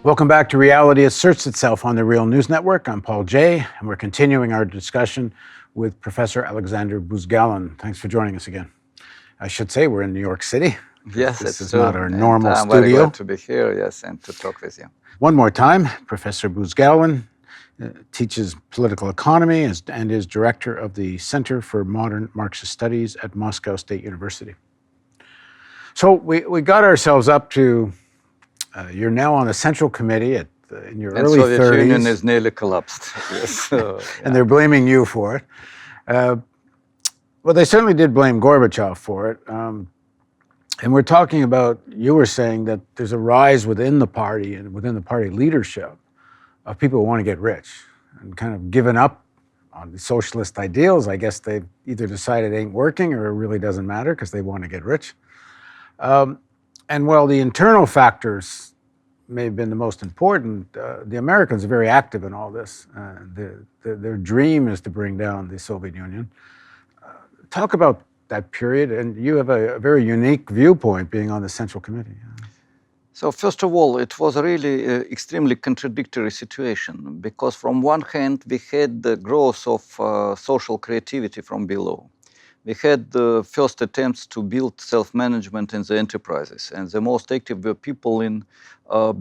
Welcome back to Reality Asserts Itself on the Real News Network. I'm Paul Jay, and we're continuing our discussion with Professor Alexander Buzgalin. Thanks for joining us again. I should say we're in New York City. Yes, this it's is true. not our normal I'm studio. very glad to be here, yes, and to talk with you. One more time, Professor Buzgalin teaches political economy and is director of the Center for Modern Marxist Studies at Moscow State University. So we got ourselves up to, you're now on the Central Committee in your early 30s. And Soviet Union is nearly collapsed. Yes. And they're blaming you for it. Well, they certainly did blame Gorbachev for it. And we're talking about, you were saying that there's a rise within the party and within the party leadership of people who want to get rich and kind of given up on the socialist ideals. I guess they've either decided it ain't working or it really doesn't matter because they want to get rich. And while the internal factors may have been the most important, the Americans are very active in all this. Their dream is to bring down the Soviet Union. Talk about that period, and you have a very unique viewpoint being on the Central Committee. So first of all, it was a really extremely contradictory situation because from one hand, we had the growth of social creativity from below. We had the first attempts to build self-management in the enterprises, and the most active were people in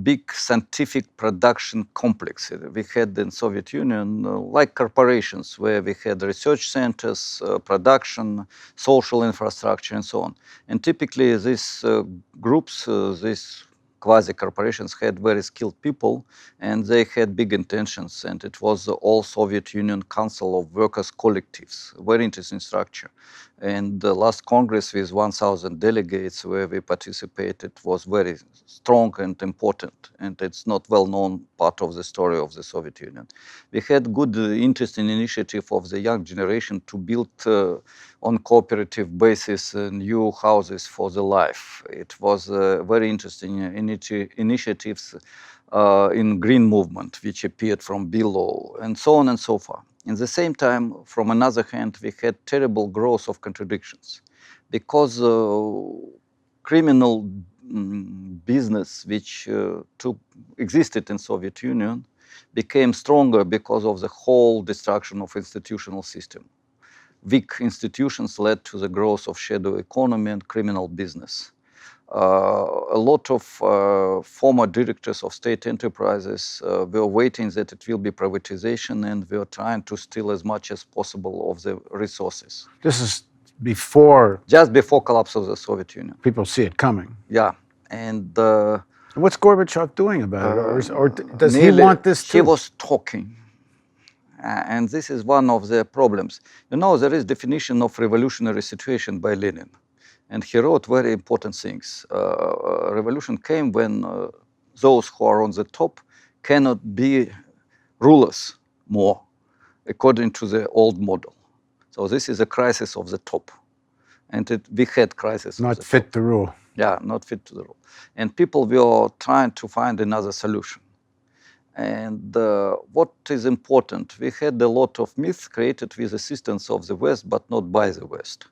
big scientific production complex. We had in Soviet Union like corporations where we had research centers, production, social infrastructure, and so on. And typically these groups, these quasi-corporations had very skilled people, and they had big intentions, and it was the all Soviet Union Council of Workers Collectives, very interesting structure. And the last Congress with 1,000 delegates where we participated was very strong and important, and it's not well-known part of the story of the Soviet Union. We had good, interesting initiative of the young generation to build on cooperative basis new houses for the life. It was very interesting initiatives in green movement, which appeared from below, and so on and so forth. In the same time, from another hand, we had terrible growth of contradictions because criminal business which existed in Soviet Union became stronger because of the whole destruction of institutional system. Weak institutions led to the growth of shadow economy and criminal business. A lot of former directors of state enterprises were waiting that it will be privatization, and were trying to steal as much as possible of the resources. This is before... Just before collapse of the Soviet Union. People see it coming. Yeah. And what's Gorbachev doing about it? Or does he want this too? He was talking. And this is one of the problems. You know, there is definition of revolutionary situation by Lenin. And he wrote very important things. Revolution came when those who are on the top cannot be rulers more, according to the old model. So this is a crisis of the top. And we had crisis not fit to rule. Yeah, not fit to the rule. And people were trying to find another solution. And what is important, we had a lot of myths created with assistance of the West, but not by the West.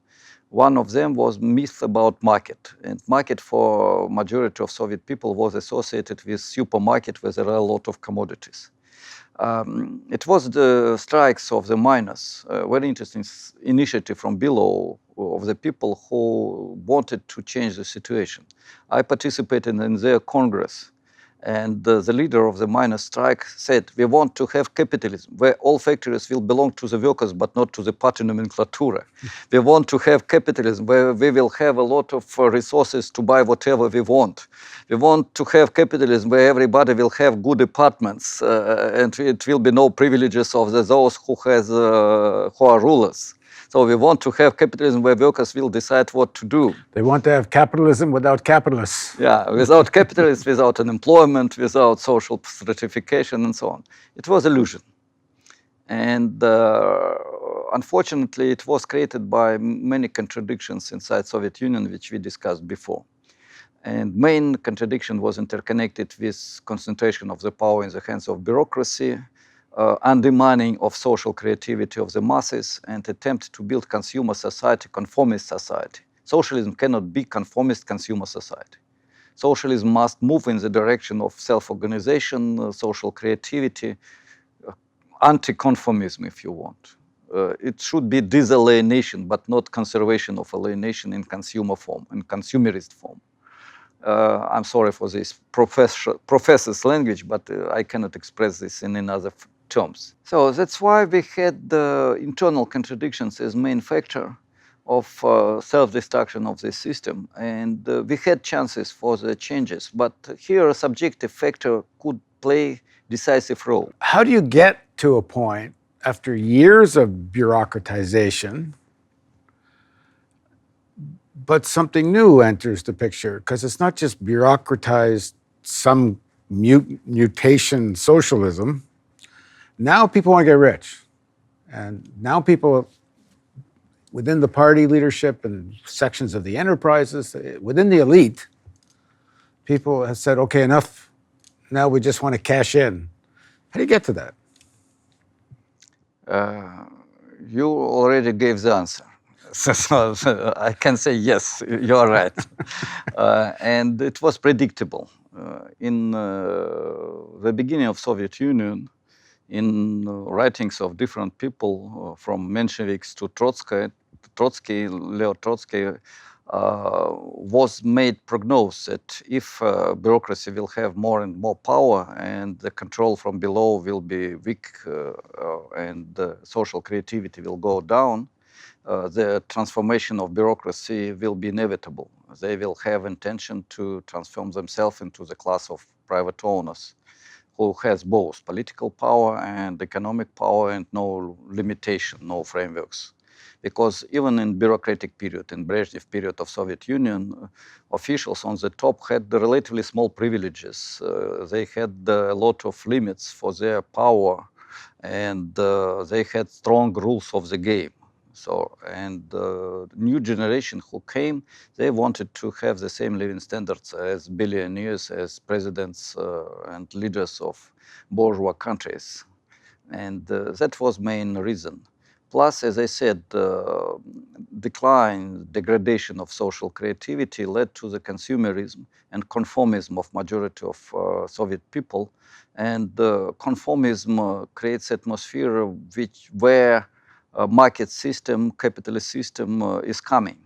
One of them was myth about market. And market for majority of Soviet people was associated with supermarket where there are a lot of commodities. It was the strikes of the miners, a very interesting initiative from below of the people who wanted to change the situation. I participated in their Congress. And the leader of the miners' strike said, we want to have capitalism where all factories will belong to the workers, but not to the party nomenclatura. We want to have capitalism where we will have a lot of resources to buy whatever we want. We want to have capitalism where everybody will have good apartments and it will be no privileges of those who are rulers. So we want to have capitalism where workers will decide what to do. They want to have capitalism without capitalists. Yeah, without capitalists, without unemployment, without social stratification, and so on. It was illusion. And unfortunately, it was created by many contradictions inside Soviet Union, which we discussed before. And main contradiction was interconnected with concentration of the power in the hands of bureaucracy, undermining of social creativity of the masses, and attempt to build consumer society, conformist society. Socialism cannot be conformist consumer society. Socialism must move in the direction of self-organization, social creativity, anti-conformism, if you want. It should be disalienation, but not conservation of alienation in consumer form, in consumerist form. I'm sorry for this professor's language, but I cannot express this in other terms. So that's why we had the internal contradictions as main factor of self-destruction of this system. And we had chances for the changes, but here a subjective factor could play decisive role. How do you get to a point after years of bureaucratization, but something new enters the picture? Because it's not just bureaucratized, some mutation socialism. Now people want to get rich. And now people within the party leadership and sections of the enterprises, within the elite, people have said, okay, enough. Now we just want to cash in. How do you get to that? You already gave the answer. So I can say, yes, you're right. And it was predictable. In the beginning of Soviet Union, in writings of different people, from Mensheviks to Trotsky, Leo Trotsky, was made prognosis that if bureaucracy will have more and more power and the control from below will be weak and the social creativity will go down, the transformation of bureaucracy will be inevitable. They will have intention to transform themselves into the class of private owners who has both political power and economic power and no limitation, no frameworks. Because even in bureaucratic period, in Brezhnev period of Soviet Union, officials on the top had the relatively small privileges. They had a lot of limits for their power, and they had strong rules of the game. So, and the new generation who came, they wanted to have the same living standards as billionaires, as presidents and leaders of bourgeois countries. And that was main reason. Plus, as I said, decline, degradation of social creativity led to the consumerism and conformism of majority of Soviet people. And conformism creates atmosphere where market system, capitalist system is coming.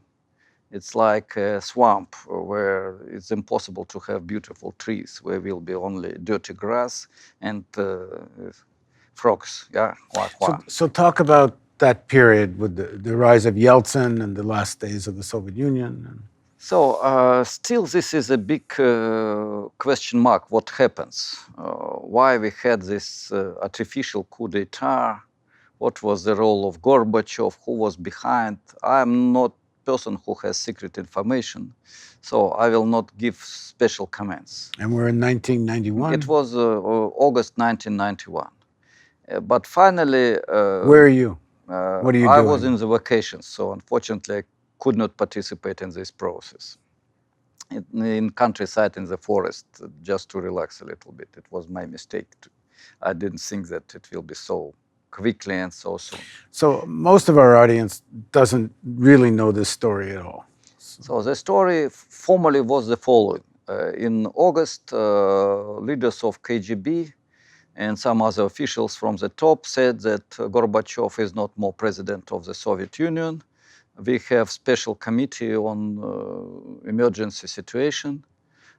It's like a swamp where it's impossible to have beautiful trees, where will be only dirty grass and frogs. Yeah. So talk about that period with the rise of Yeltsin and the last days of the Soviet Union. So still this is a big question mark, what happens? Why we had this artificial coup d'etat? What was the role of Gorbachev? Who was behind? I'm not a person who has secret information, so I will not give special comments. And we're in 1991? It was August 1991. But finally... Where are you? What are you doing? I was in the vacations, so unfortunately I could not participate in this process. In countryside, in the forest, just to relax a little bit. It was my mistake. I didn't think that it will be so quickly and so soon. So most of our audience doesn't really know this story at all. So the story formally was the following. In August, leaders of KGB and some other officials from the top said that Gorbachev is not more president of the Soviet Union. We have special committee on emergency situation.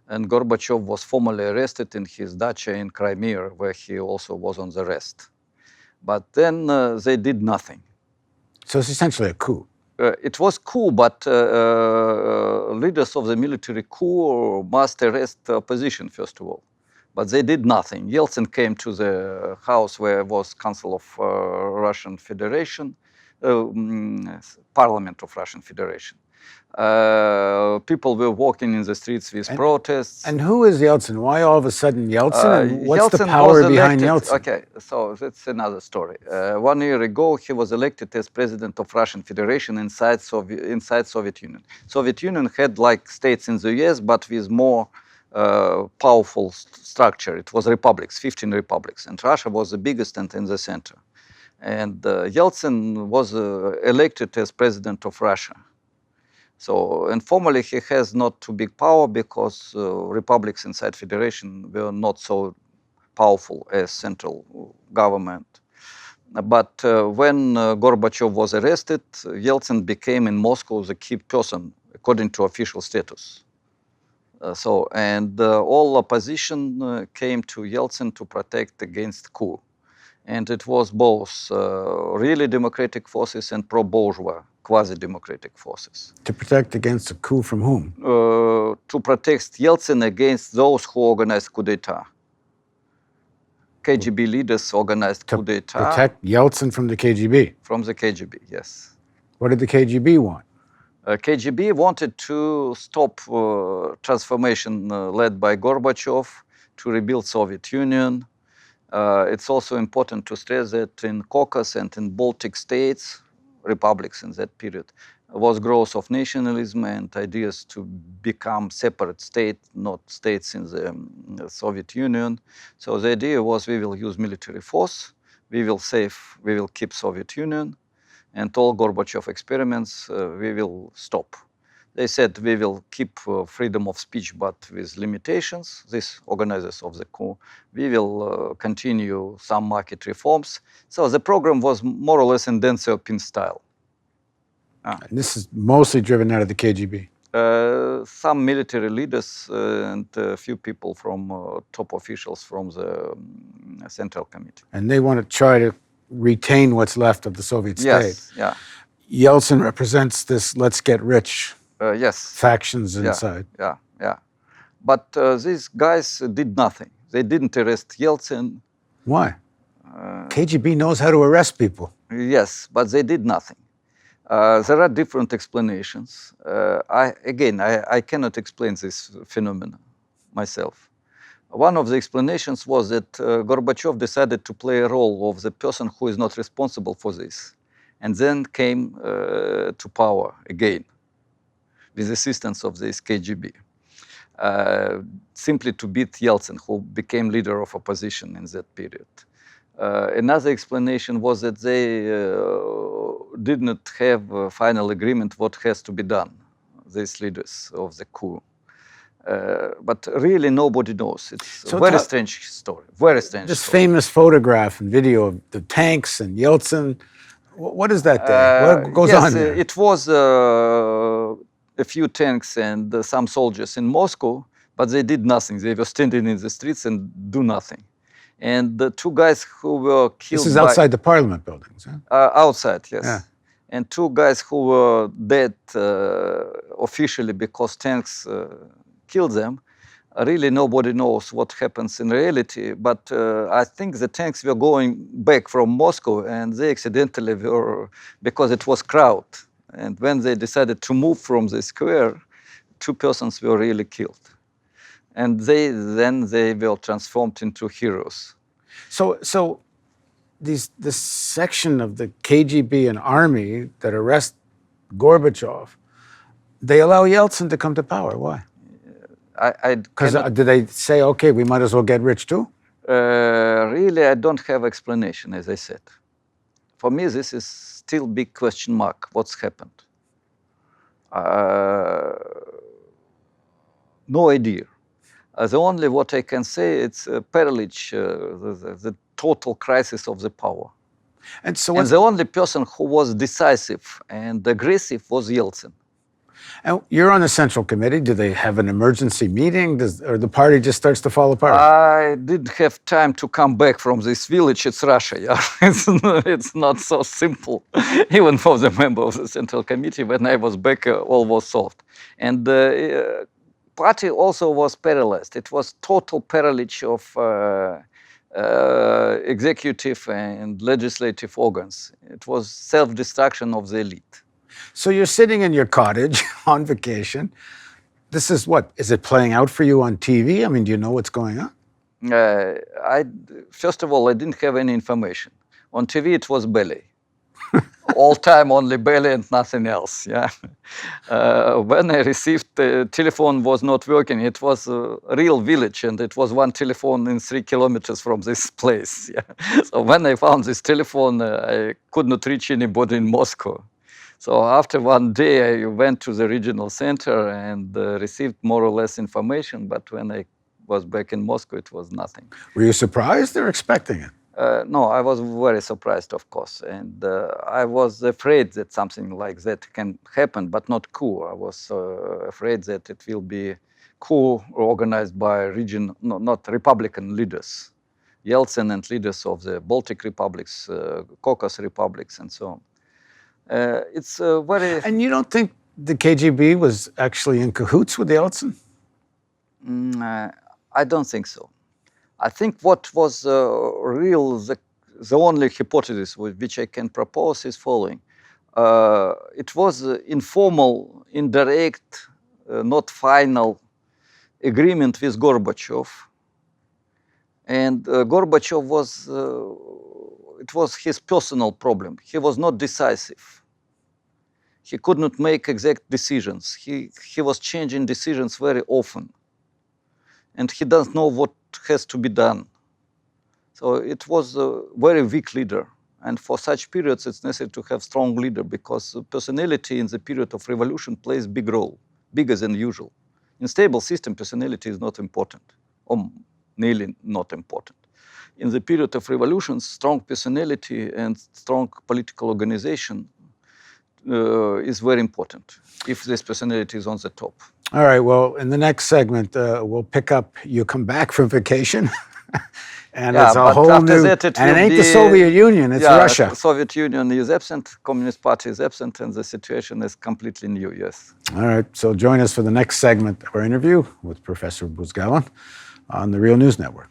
And Gorbachev was formally arrested in his dacha in Crimea, where he also was on the rest. But then they did nothing. So it's essentially a coup. It was coup, but leaders of the military coup must arrest the opposition, first of all. But they did nothing. Yeltsin came to the house where was Council of Russian Federation, Parliament of Russian Federation. People were walking in the streets with protests. And who is Yeltsin? Why all of a sudden Yeltsin? And what's Yeltsin the power behind Yeltsin? Okay, so that's another story. 1 year ago, he was elected as president of Russian Federation inside Soviet Union. Soviet Union had like states in the US, but with more powerful structure. It was republics, 15 republics, and Russia was the biggest and in the center. And Yeltsin was elected as president of Russia. So, and formally he has not too big power because republics inside federation were not so powerful as central government. But when Gorbachev was arrested, Yeltsin became in Moscow the key person according to official status. All opposition came to Yeltsin to protect against coup. And it was both really democratic forces and pro-bourgeois, quasi-democratic forces. To protect against a coup from whom? To protect Yeltsin against those who organized coup d'etat. KGB leaders organized coup d'etat. Protect Yeltsin from the KGB? From the KGB, yes. What did the KGB want? KGB wanted to stop transformation led by Gorbachev to rebuild Soviet Union. It's also important to stress that in Caucasus and in Baltic states, republics in that period, was growth of nationalism and ideas to become separate state, not states in the Soviet Union. So the idea was we will use military force, we will keep Soviet Union, and all Gorbachev experiments we will stop. They said we will keep freedom of speech, but with limitations. These organizers of the coup, we will continue some market reforms. So the program was more or less in Deng Xiaoping style. And this is mostly driven out of the KGB? Some military leaders and a few people from top officials from the Central Committee. And they want to try to retain what's left of the Soviet state. Yes, yeah. Yeltsin represents this let's get rich yes. factions inside. Yeah. But these guys did nothing. They didn't arrest Yeltsin. Why? KGB knows how to arrest people. Yes, but they did nothing. There are different explanations. I cannot explain this phenomenon myself. One of the explanations was that Gorbachev decided to play a role of the person who is not responsible for this, and then came to power again with the assistance of this KGB, simply to beat Yeltsin, who became leader of opposition in that period. Another explanation was that they did not have a final agreement what has to be done, these leaders of the coup. But really nobody knows. It's a very strange story, very strange This story. famous photograph and video of the tanks and Yeltsin, what is that there? What goes on there? It was a few tanks and some soldiers in Moscow, but they did nothing. They were standing in the streets and do nothing. And the two guys who were killed. This is outside the parliament buildings, huh? Outside, yes. Yeah. And two guys who were dead officially because tanks killed them. Really, nobody knows what happens in reality. But I think the tanks were going back from Moscow, and they accidentally were, because it was crowd. And when they decided to move from the square, two persons were really killed. And then they were transformed into heroes. So this section of the KGB and army that arrest Gorbachev, they allow Yeltsin to come to power. Why? Because did they say, okay, we might as well get rich too? Really, I don't have explanation, as I said. For me, this is still big question mark. What's happened? No idea. The only what I can say, it's a paralysis, the total crisis of the power. And so the only person who was decisive and aggressive was Yeltsin. And you're on the Central Committee. Do they have an emergency meeting? Or the party just starts to fall apart? I didn't have time to come back from this village. It's Russia. Yeah? It's not so simple. Even for the member of the Central Committee, when I was back, all was solved. And the party also was paralyzed. It was total paralysis of executive and legislative organs. It was self-destruction of the elite. So you're sitting in your cottage on vacation. This is what? Is it playing out for you on TV? I mean, do you know what's going on? First of all, I didn't have any information. On TV, it was belly. All time only belly and nothing else. Yeah. When I received the telephone was not working. It was a real village, and it was one telephone in 3 kilometers from this place. Yeah. So when I found this telephone, I could not reach anybody in Moscow. So after one day, I went to the regional center and received more or less information. But when I was back in Moscow, it was nothing. Were you surprised or expecting it? No, I was very surprised, of course. And I was afraid that something like that can happen, but not coup. I was afraid that it will be coup organized by not Republican leaders, Yeltsin and leaders of the Baltic republics, Caucasus republics, and so on. It's very... And you don't think the KGB was actually in cahoots with Yeltsin? I don't think so. I think what was the only hypothesis which I can propose is following. It was informal, indirect, not final agreement with Gorbachev. And Gorbachev it was his personal problem. He was not decisive. He could not make exact decisions. He was changing decisions very often. And he doesn't know what has to be done. So it was a very weak leader. And for such periods, it's necessary to have strong leader because personality in the period of revolution plays a big role, bigger than usual. In stable system, personality is not important, or nearly not important. In the period of revolution, strong personality and strong political organization is very important if this personality is on the top. All right, well, in the next segment, we'll pick up, you come back from vacation, and it's a whole new, and it ain't the Soviet Union, it's Russia. The Soviet Union is absent, Communist Party is absent, and the situation is completely new, yes. All right, so join us for the next segment of our interview with Professor Buzgalin on the Real News Network.